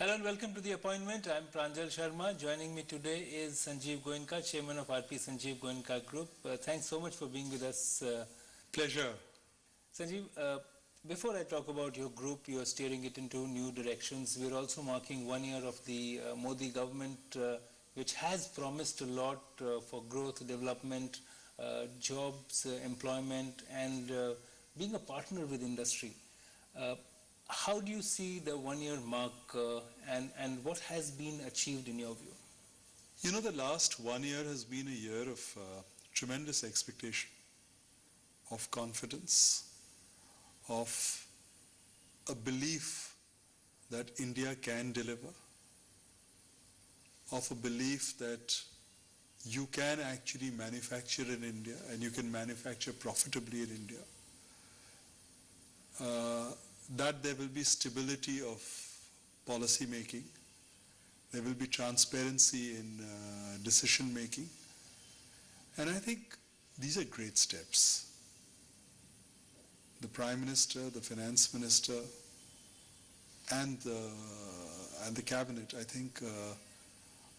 Hello and welcome to The Appointment. I'm Pranjal Sharma. Joining me today is Sanjiv Goenka, Chairman of RP-Sanjiv Goenka Group. Thanks so much for being with us. Pleasure. Sanjiv, before I talk about your group, you are steering it into new directions. We're also marking 1 year of the Modi government, which has promised a lot for growth, development, jobs, employment, and being a partner with industry. How do you see the 1 year mark and what has been achieved in your view? You know, the last 1 year has been a year of tremendous expectation, of confidence, of a belief that India can deliver, of a belief that you can actually manufacture in India and you can manufacture profitably in India. That there will be stability of policy making, there will be transparency in decision making, and I think these are great steps. The Prime Minister, the Finance Minister, and the Cabinet, I think,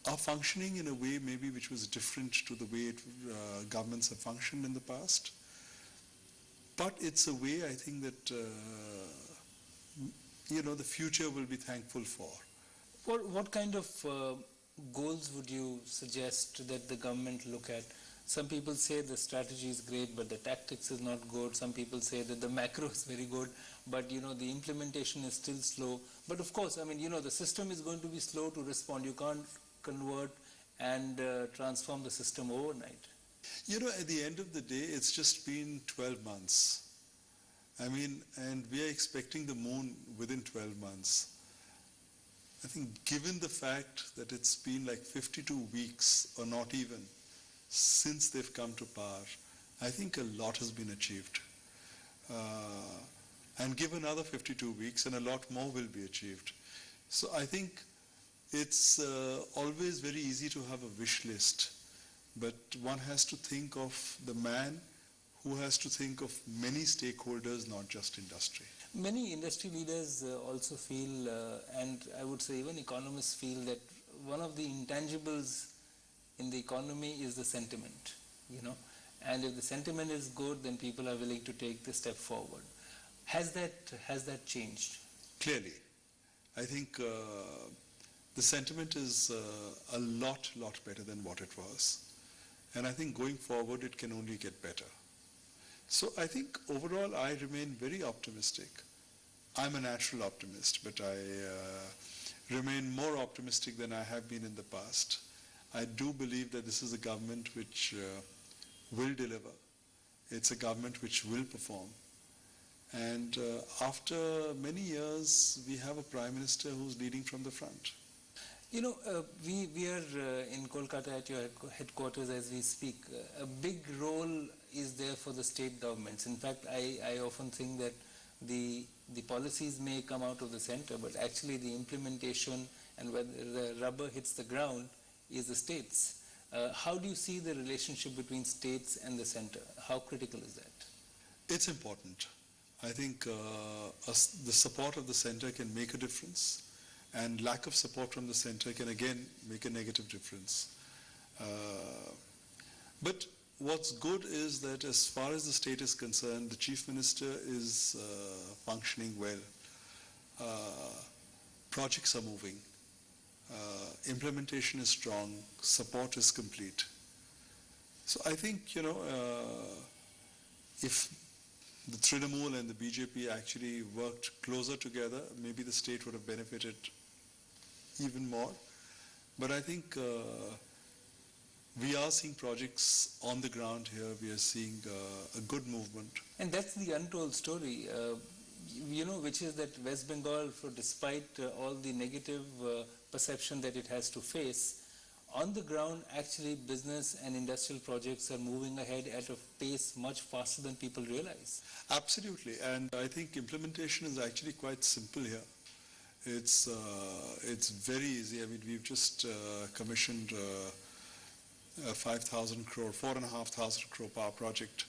are functioning in a way maybe which was different to the way governments have functioned in the past. But it's a way, I think, that the future will be thankful for. What kind of goals would you suggest that the government look at? Some people say the strategy is great, but the tactics is not good. Some people say that the macro is very good, but the implementation is still slow. But of course, the system is going to be slow to respond. You can't convert and transform the system overnight. At the end of the day, it's just been 12 months. And we are expecting the moon within 12 months. I think given the fact that it's been like 52 weeks or not even since they've come to power, I think a lot has been achieved. And give another 52 weeks and a lot more will be achieved. So I think it's always very easy to have a wish list, but one has to think of the man who has to think of many stakeholders, not just industry. Many industry leaders also feel, and I would say even economists feel, that one of the intangibles in the economy is the sentiment, and if the sentiment is good, then people are willing to take the step forward. Has that changed? Clearly. I think the sentiment is a lot better than what it was. And I think going forward, it can only get better. So I think overall, I remain very optimistic. I'm a natural optimist, but I remain more optimistic than I have been in the past. I do believe that this is a government which will deliver. It's a government which will perform. And after many years, we have a Prime Minister who's leading from the front. We are in Kolkata at your headquarters as we speak. A big role is there for the state governments. In fact, I often think that the policies may come out of the center, but actually the implementation and whether the rubber hits the ground is the states. How do you see the relationship between states and the center? How critical is that? It's important. I think the support of the center can make a difference. And lack of support from the center can again make a negative difference. But what's good is that as far as the state is concerned, the Chief Minister is functioning well. Projects are moving. Implementation is strong. Support is complete. So I think, if the Trinamool and the BJP actually worked closer together, maybe the state would have benefited even more. But I think we are seeing projects on the ground here. We are seeing a good movement. And that's the untold story, which is that West Bengal, despite all the negative perception that it has to face, on the ground, actually, business and industrial projects are moving ahead at a pace much faster than people realize. Absolutely, and I think implementation is actually quite simple here. It's very easy. We've just commissioned a 5,000 crore, 4,500 crore power project,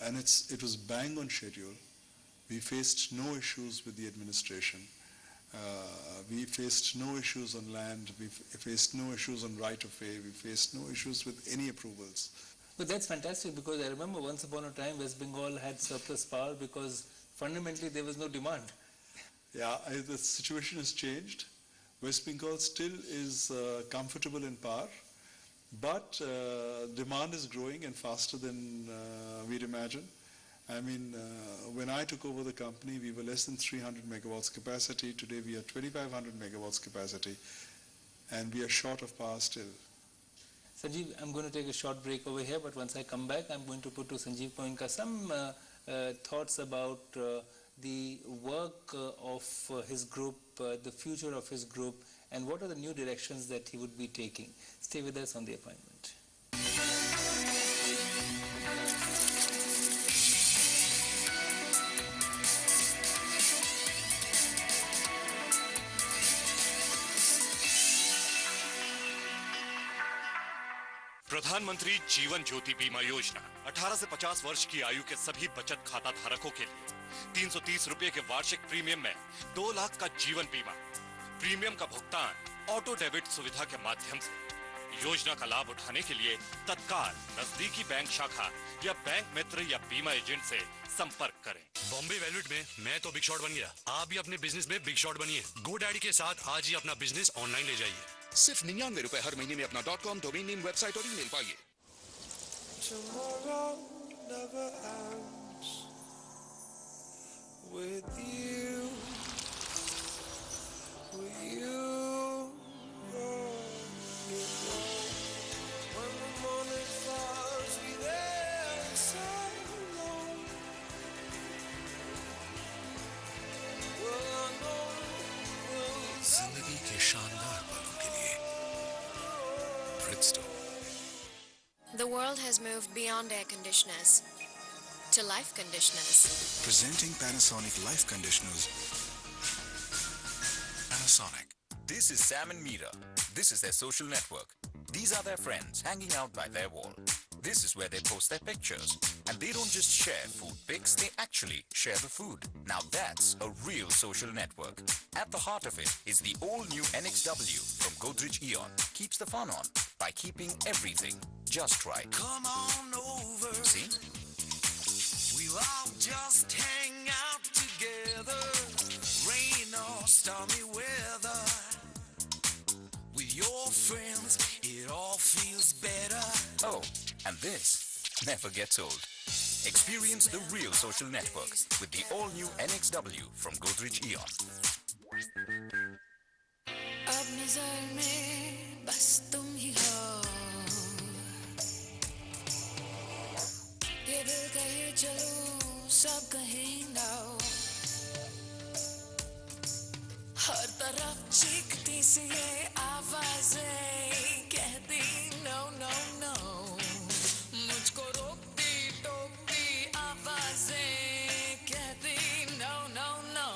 and it was bang on schedule. We faced no issues with the administration. We faced no issues on land, we faced no issues on right of way, we faced no issues with any approvals. But that's fantastic, because I remember once upon a time West Bengal had surplus power because fundamentally there was no demand. Yeah, the situation has changed. West Bengal still is comfortable in power, but demand is growing and faster than we'd imagine. I mean, when I took over the company, we were less than 300 megawatts capacity. Today we are 2,500 megawatts capacity, and we are short of power still. Sanjeev, I'm going to take a short break over here, but once I come back, I'm going to put to Sanjeev Goenka some thoughts about the work of his group, the future of his group, and what are the new directions that he would be taking. Stay with us on The Appointment. प्रधानमंत्री जीवन ज्योति बीमा योजना 18 से 50 वर्ष की आयु के सभी बचत खाता धारकों के लिए 330 रुपए के वार्षिक प्रीमियम में 2 लाख का जीवन बीमा। प्रीमियम का भुगतान ऑटो डेबिट सुविधा के माध्यम से। योजना का लाभ उठाने के लिए तत्काल नजदीकी बैंक शाखा या बैंक मित्र या बीमा एजेंट से संपर्क करें। बॉम्बे वैल्यूट में मैं तो बिग शॉट बन गया, आप भी अपने बिजनेस में बिग शॉट बनिए। गो डैडी के साथ आज ही अपना बिजनेस ऑनलाइन ले जाइए। सिर्फ 99 रुपए हर महीने में अपना .com डोमेन नेम, वेबसाइट और ईमेल पाइए। Tomorrow never ends with you. With you. When the morning falls, we there so long. Well, I know we'll जिंदगी के शानदार पलों के लिए Bridgestone. The world has moved beyond air conditioners to life conditioners. Presenting Panasonic Life Conditioners. Panasonic. This is Sam and Meera. This is their social network. These are their friends hanging out by their wall. This is where they post their pictures. And they don't just share food pics, they actually share the food. Now that's a real social network. At the heart of it is the all-new NXW from Godrej Eon. Keeps the fun on by keeping everything just right. come on over. See? We'll all just hang out together, rain or stormy weather. With your friends, it all feels better. Oh, and this never gets old. Experience the real social network with the all-new NXW from Godrej Eon. अब नजर में बस तुम ही हो, ये दिल कहे चलो सब कहे no, हर तरफ चीखती सी ये आवाजें कहती no no no, मुझको रोकती टोकती आवाजें कहती no no no,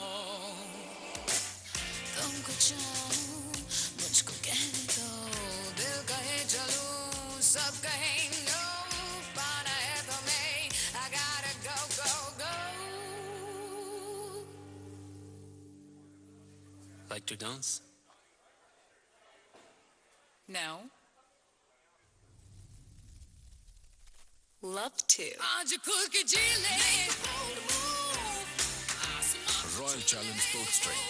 तुमको चाहूं मुझको कहने दो, दिल कहे चलूं सब कहे no, पाना है तुम्हें I gotta go go go. Like to dance? No. Love to. आज खुल के जी ले. Royal Challenge Sports Drink.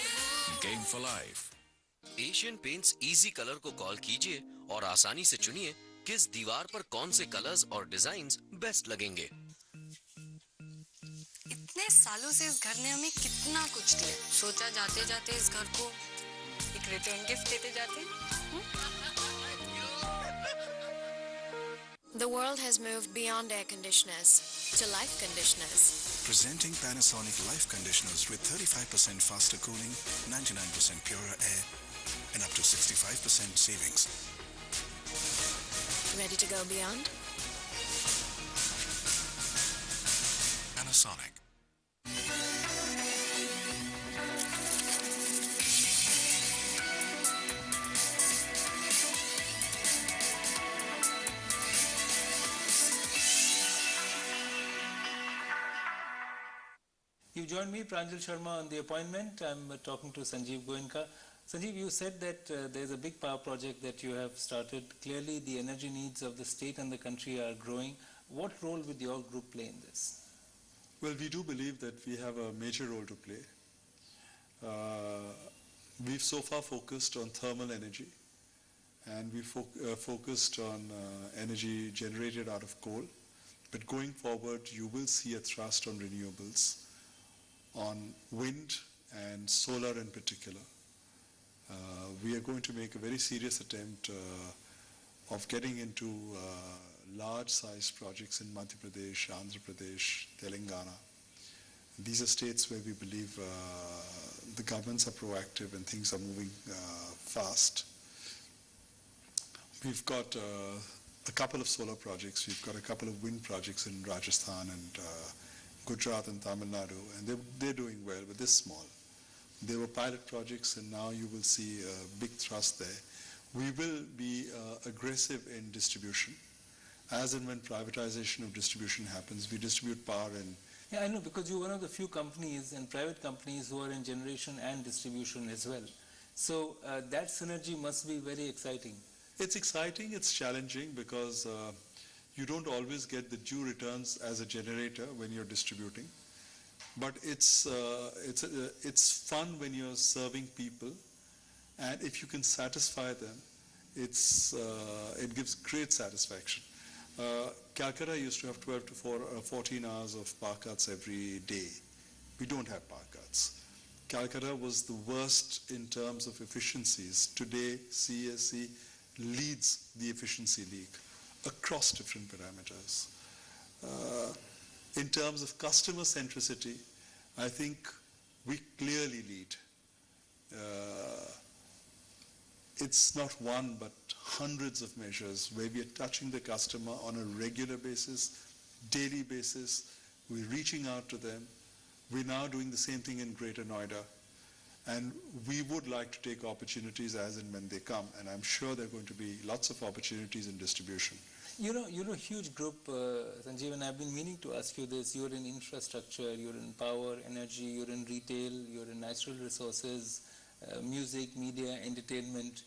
Game for life. Asian paints easy colour को कॉल कीजिए और आसानी से चुनिए किस दीवार पर कौन से कलर्स और डिजाइन्स बेस्ट लगेंगे। इतने सालों से इस घर ने हमें कितना कुछ दिया, सोचा जाते जाते इस घर को एक रिटर्न गिफ्ट देते जाते। The world has moved beyond air conditioners to life conditioners. Presenting Panasonic Life Conditioners with 35% faster cooling, 99% purer air, and up to 65% savings. Ready to go beyond? Panasonic. You joined me, Pranjal Sharma, on the appointment. I'm talking to Sanjiv Goenka. Sanjiv, you said that there's a big power project that you have started. Clearly, the energy needs of the state and the country are growing. What role will your group play in this? Well, we do believe that we have a major role to play. We've so far focused on thermal energy, and we focused on energy generated out of coal. But going forward, you will see a thrust on renewables, on wind and solar in particular. We are going to make a very serious attempt of getting into large-sized projects in Madhya Pradesh, Andhra Pradesh, Telangana. These are states where we believe the governments are proactive and things are moving fast. We've got a couple of solar projects, we've got a couple of wind projects in Rajasthan and Gujarat and Tamil Nadu, and they're doing well, but they're small. They were pilot projects, and now you will see a big thrust there. We will be aggressive in distribution. As and when privatization of distribution happens, we distribute power in. Yeah, I know, because you're one of the few companies and private companies who are in generation and distribution as well. So that synergy must be very exciting. It's exciting, it's challenging, because you don't always get the due returns as a generator when you're distributing. But it's fun when you're serving people, and if you can satisfy them, it gives great satisfaction. Calcutta used to have 12 to 14 hours of power cuts every day. We don't have power cuts. Calcutta was the worst in terms of efficiencies. Today, CESC leads the efficiency league across different parameters. In terms of customer centricity, I think we clearly lead. It's not one, but hundreds of measures where we are touching the customer on a regular basis, daily basis. We're reaching out to them. We're now doing the same thing in Greater Noida. And we would like to take opportunities as and when they come. And I'm sure there are going to be lots of opportunities in distribution. You're a huge group, Sanjeev, and I've been meaning to ask you this. You're in infrastructure, you're in power, energy, you're in retail, you're in natural resources, music, media, entertainment.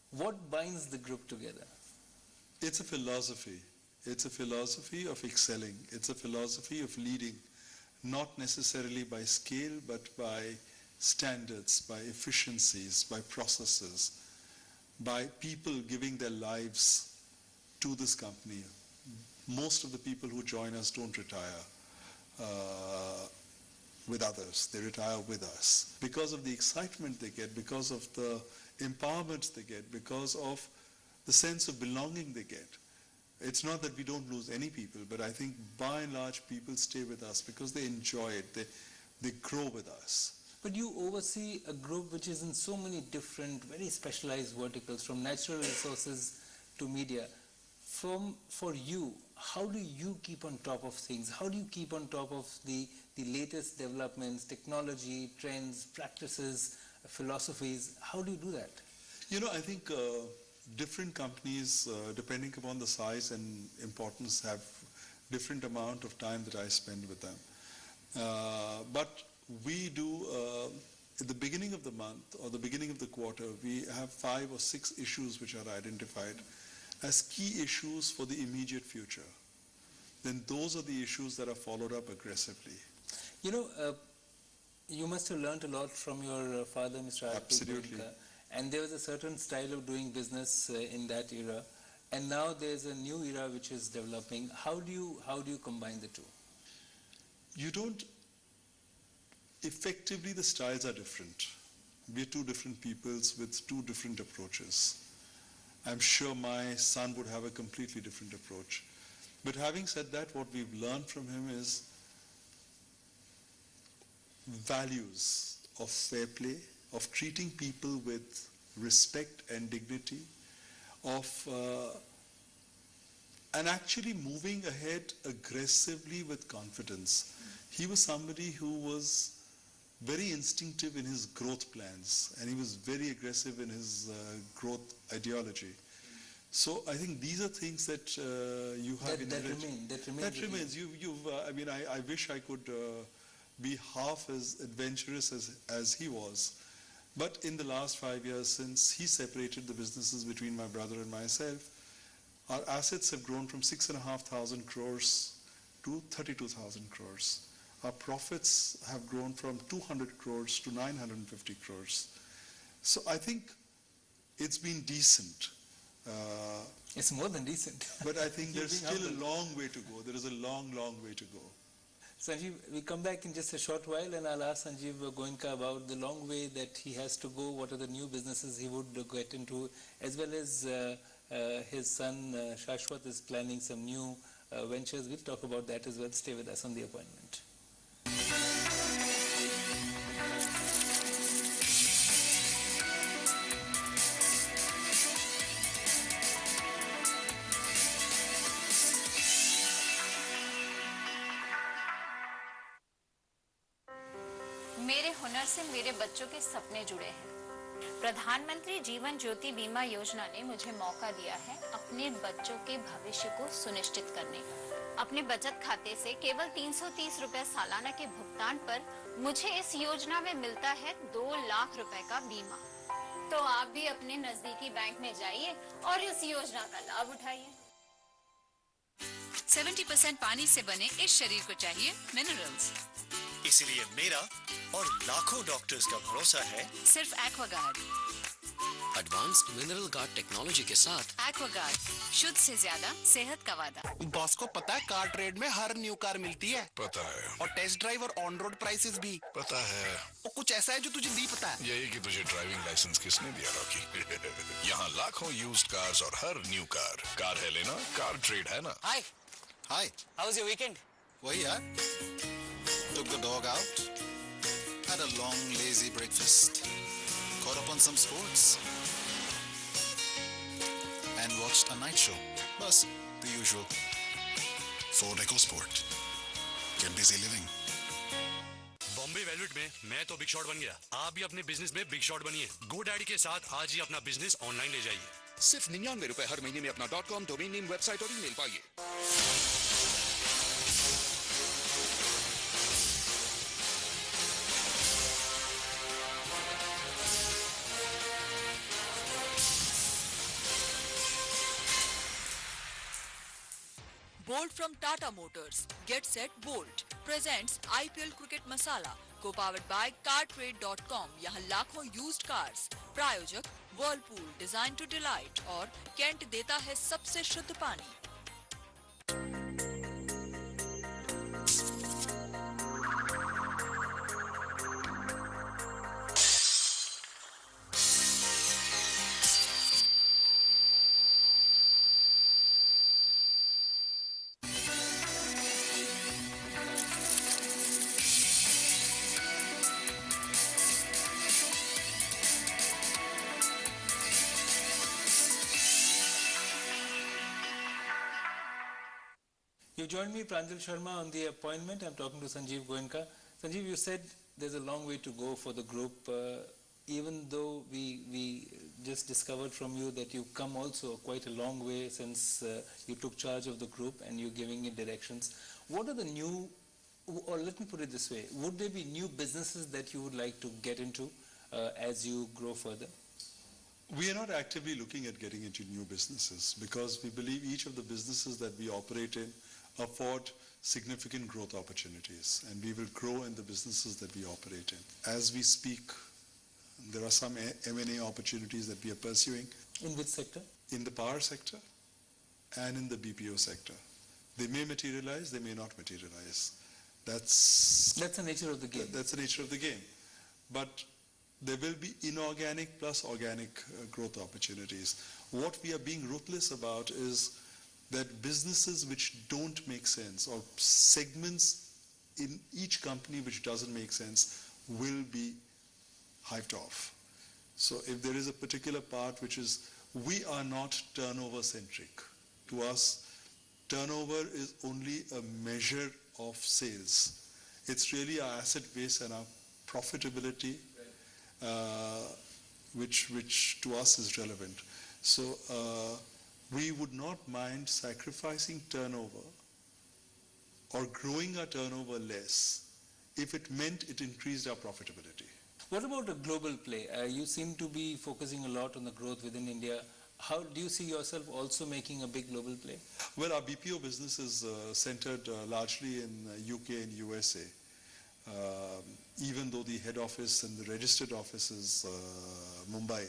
What binds the group together? It's a philosophy. It's a philosophy of excelling. It's a philosophy of leading, not necessarily by scale, but by standards, by efficiencies, by processes, by people giving their lives to this company. Most of the people who join us don't retire with others. They retire with us because of the excitement they get, because of the empowerment they get, because of the sense of belonging they get. It's not that we don't lose any people, but I think by and large people stay with us because they enjoy it. They grow with us. But you oversee a group which is in so many different, very specialized verticals, from natural resources to media. For you, how do you keep on top of things? How do you keep on top of the latest developments, technology, trends, practices, philosophies? How do you do that? I think different companies, depending upon the size and importance, have different amount of time that I spend with them. But we do, at the beginning of the month or the beginning of the quarter, we have 5 or 6 issues which are identified as key issues for the immediate future. Then those are the issues that are followed up aggressively. You must have learned a lot from your father, Mr. RP-Sanjiv Absolutely. Goenka, and there was a certain style of doing business in that era, and now there's a new era which is developing. How do you combine the two? You don't. Effectively, the styles are different. We're two different peoples with two different approaches. I'm sure my son would have a completely different approach. But having said that, what we've learned from him is values of fair play, of treating people with respect and dignity, and actually moving ahead aggressively with confidence. He was somebody who was very instinctive in his growth plans, and he was very aggressive in his growth ideology. So I think these are things that you have that remains. That remains. I wish I could be half as adventurous as he was. But in the last 5 years, since he separated the businesses between my brother and myself, our assets have grown from 6,500 crores to 32,000 crores. Our profits have grown from 200 crores to 950 crores. So I think it's been decent. It's more than decent. But I think You're there's being still a humble. long way to go. There is a long, long way to go. Sanjiv, we come back in just a short while and I'll ask Sanjiv Goenka about the long way that he has to go, what are the new businesses he would get into, as well as his son Shashwat is planning some new ventures. We'll talk about that as well. Stay with us on The Appointment. मेरे हुनर से मेरे बच्चों के सपने जुड़े हैं। प्रधानमंत्री जीवन ज्योति बीमा योजना ने मुझे मौका दिया है अपने बच्चों के भविष्य को सुनिश्चित करने का। अपने बचत खाते से केवल 330 रुपए सालाना के भुगतान पर मुझे इस योजना में मिलता है 2 लाख रुपए का बीमा। तो आप भी अपने नजदीकी बैंक में जाइए और इस योजना का लाभ उठाइए। 70% पानी से बने इस शरीर को चाहिए मिनरल्स। इसीलिए मेरा और लाखों डॉक्टर्स का भरोसा है सिर्फ Aquaguard. Advanced mineral guard technology के साथ एक्वागार्ड, शुद्ध से ज्यादा सेहत का वादा। बॉस को पता है कार ट्रेड में हर न्यू कार मिलती है। पता है। और टेस्ट ड्राइव और ऑन रोड प्राइसेस भी। पता है। और कुछ ऐसा है जो तुझे नहीं पता है। यही कि तुझे ड्राइविंग लाइसेंस किसने दिया रॉकी? यहाँ लाखों यूज्ड कार्स और हर न्यू कार है लेना, कार ट्रेड है ना। हाय हाय, हाउ वाज योर वीकेंड? वही यार, took the dog out, had a long lazy breakfast, caught up on some sports and watched a night show. Bas, the usual. Ford EcoSport. Get busy living. Bombay velvet में मैं तो big shot बन गया। आप भी अपने बिजनेस में big shot बनिए। गो डैडी के साथ आज ही अपना बिजनेस ऑनलाइन ले जाइए। सिर्फ 99 रुपए हर महीने में अपना .com डोमेन नेम, वेबसाइट और ईमेल पाइए। Bolt from Tata Motors. Get set Bolt presents IPL Cricket Masala, co-powered by CarTrade.com. यहाँ लाखों used cars. प्रायोजक Whirlpool, Design to Delight और Kent देता है सबसे शुद्ध पानी। You joined me, Pranjal Sharma, on The Appointment. I'm talking to Sanjiv Goenka. Sanjiv, you said there's a long way to go for the group, even though we just discovered from you that you've come also quite a long way since you took charge of the group and you're giving it directions. What are the new, or let me put it this way, would there be new businesses that you would like to get into as you grow further? We are not actively looking at getting into new businesses because we believe each of the businesses that we operate in afford significant growth opportunities, and we will grow in the businesses that we operate in. As we speak, there are some M&A opportunities that we are pursuing. In which sector? In the power sector and in the BPO sector. They may materialize, they may not materialize. That's the nature of the game. That's the nature of the game. But there will be inorganic plus organic growth opportunities. What we are being ruthless about is that businesses which don't make sense, or segments in each company which doesn't make sense, will be hived off. So if there is a particular part which is, we are not turnover centric. To us, turnover is only a measure of sales. It's really our asset base and our profitability which to us is relevant. So we would not mind sacrificing turnover or growing our turnover less if it meant it increased our profitability. What about a global play? You seem to be focusing a lot on the growth within India. How do you see yourself also making a big global play? Well, our BPO business is centered largely in UK and USA. Even though the head office and the registered office is Mumbai,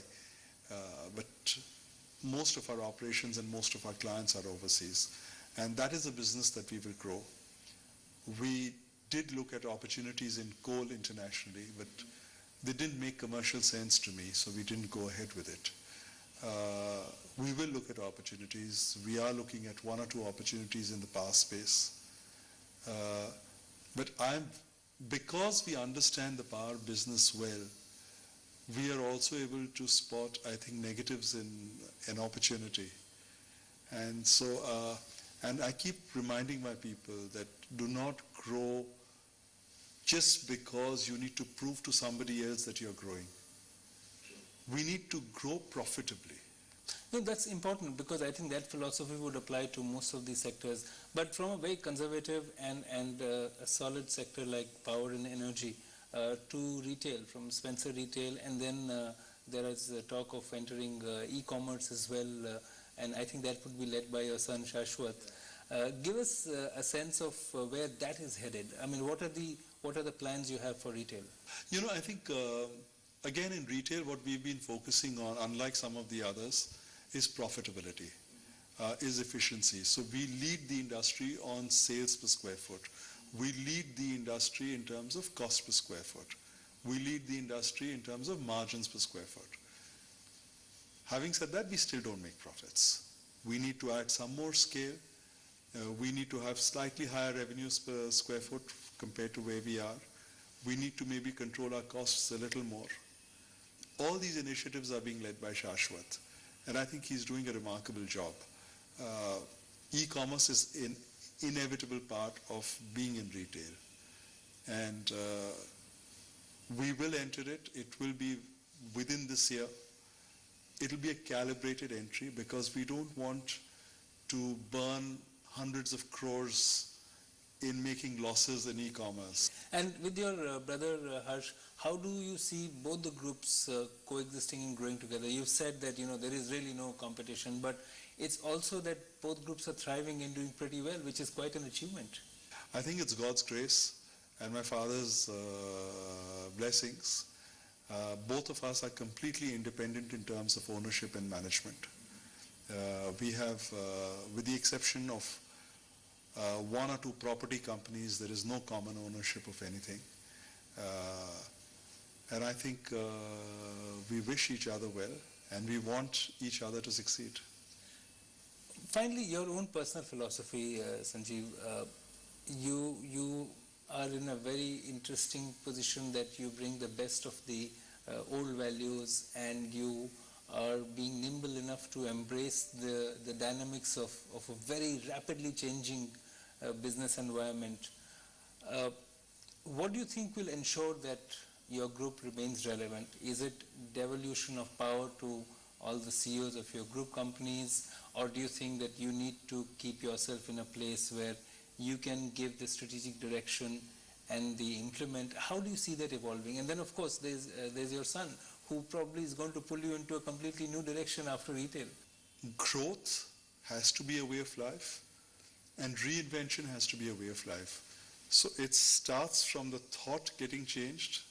but most of our operations and most of our clients are overseas. And that is a business that we will grow. We did look at opportunities in coal internationally, but they didn't make commercial sense to me, so we didn't go ahead with it. We will look at opportunities. We are looking at one or two opportunities in the power space. But because we understand the power business well, we are also able to spot, I think, negatives in an opportunity. And so, and I keep reminding my people that do not grow just because you need to prove to somebody else that you're growing. We need to grow profitably. No, that's important because I think that philosophy would apply to most of these sectors. But from a very conservative and a solid sector like power and energy to retail, from Spencer Retail, and then there is talk of entering e-commerce as well, and I think that would be led by your son Shashwat. Give us a sense of where that is headed. I mean, what are the plans you have for retail? You know, I think again in retail, what we've been focusing on, unlike some of the others, is profitability, is efficiency. So we lead the industry on sales per square foot. We lead the industry in terms of cost per square foot. We lead the industry in terms of margins per square foot. Having said that, we still don't make profits. We need to add some more scale. We need to have slightly higher revenues per square foot compared to where we are. We need to maybe control our costs a little more. All these initiatives are being led by Shashwat, and I think he's doing a remarkable job. E-commerce is an inevitable part of being in retail, and we will enter it. It will be within this year. It will be a calibrated entry because we don't want to burn hundreds of crores in making losses in e-commerce. And with your brother Harsh, how do you see both the groups coexisting and growing together? You've said that there is really no competition, but it's also that both groups are thriving and doing pretty well, which is quite an achievement. I think it's God's grace and my father's blessings. Both of us are completely independent in terms of ownership and management. We have, with the exception of one or two property companies, there is no common ownership of anything. And I think we wish each other well and we want each other to succeed. Finally, your own personal philosophy, Sanjiv, you are in a very interesting position that you bring the best of the old values and you are being nimble enough to embrace the dynamics of a very rapidly changing business environment. What do you think will ensure that your group remains relevant? Is it devolution of power to all the CEOs of your group companies, or do you think that you need to keep yourself in a place where you can give the strategic direction and the implement? How do you see that evolving? And then of course there's your son who probably is going to pull you into a completely new direction after retail. Growth has to be a way of life and reinvention has to be a way of life. So it starts from the thought getting changed,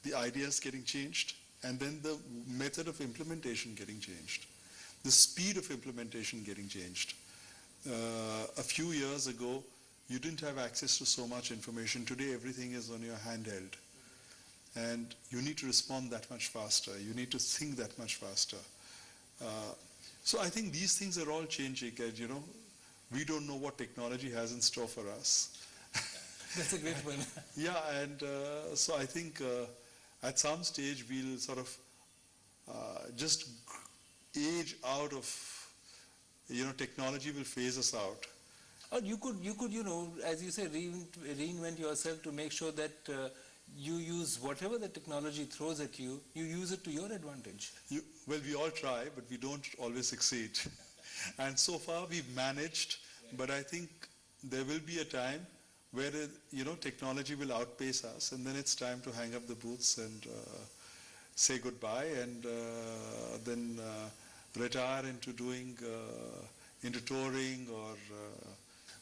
the ideas getting changed, and then the method of implementation getting changed, the speed of implementation getting changed. A few years ago, you didn't have access to so much information. Today, everything is on your handheld. And you need to respond that much faster. You need to think that much faster. So I think these things are all changing. And, we don't know what technology has in store for us. That's a great one. Yeah, and so I think at some stage we'll sort of just age out of, technology will phase us out. Or you could, as you say, reinvent yourself to make sure that you use whatever the technology throws at you, you use it to your advantage. Well, we all try, but we don't always succeed. And so far we've managed, but I think there will be a time where technology will outpace us, and then it's time to hang up the boots and say goodbye, and then retire into doing into touring or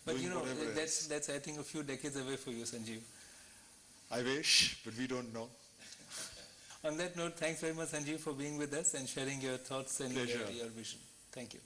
But doing whatever else. that's I think a few decades away for you, Sanjeev. I wish, but we don't know. On that note, thanks very much, Sanjeev, for being with us and sharing your thoughts and your Pleasure. vision. Thank you.